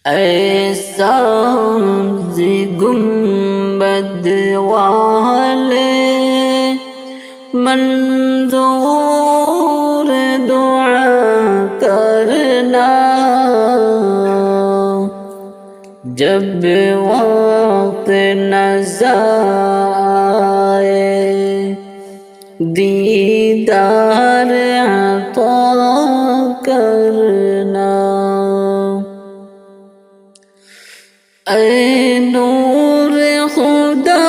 اے سبز گنبد والے منظور دعا کرنا، جب وقت نظر آئے دیدار عطا کرنا۔ اے نور خدا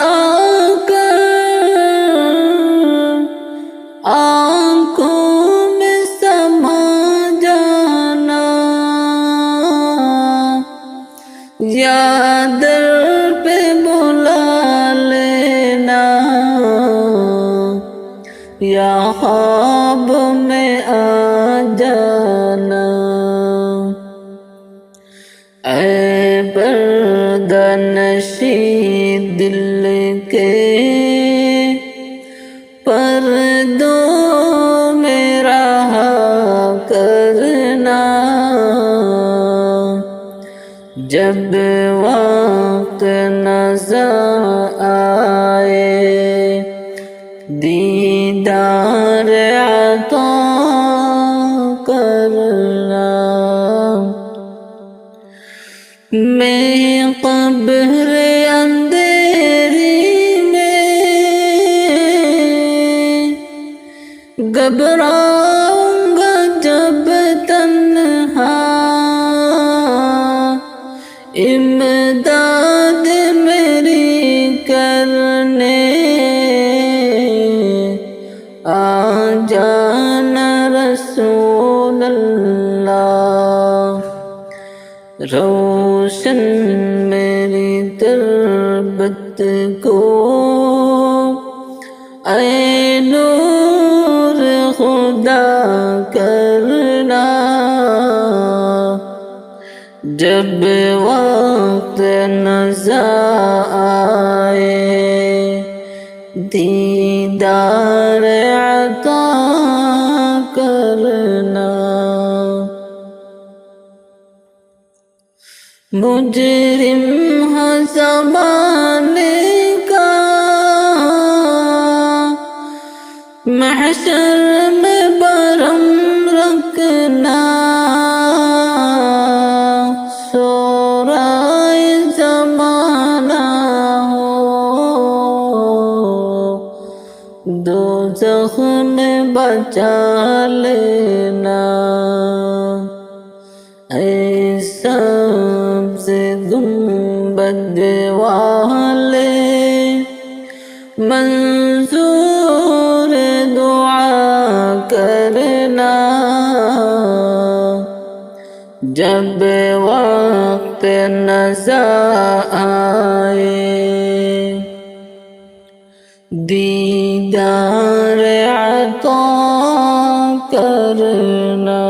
آ کر آنکھوں میں سما جانا، یا در پہ بلا لینا، یا خواب میں آ جانا۔ اے پردہ نشی دل کے پردوں میں رہا کرنا، جب وقت نظر آئے دیدار عطا کرنا۔ میں قبر اندھیری میں گھبراؤں گا جب تنہا، امداد میری کرنے آ جانا رسول اللہ۔ روشن میری تربت کو اے نور خدا کرنا، جب وقت نظر آئے دیدار عطا کرنا۔ مجرم ہاں زمانے کا محشر میں برہم رکھنا، سورائے زمانہ ہو دوزخ میں بچا لینا۔ اے سبز گنبد والے منظور دعا کرنا، جب وقت نظر آئے دیدار عطا کرنا۔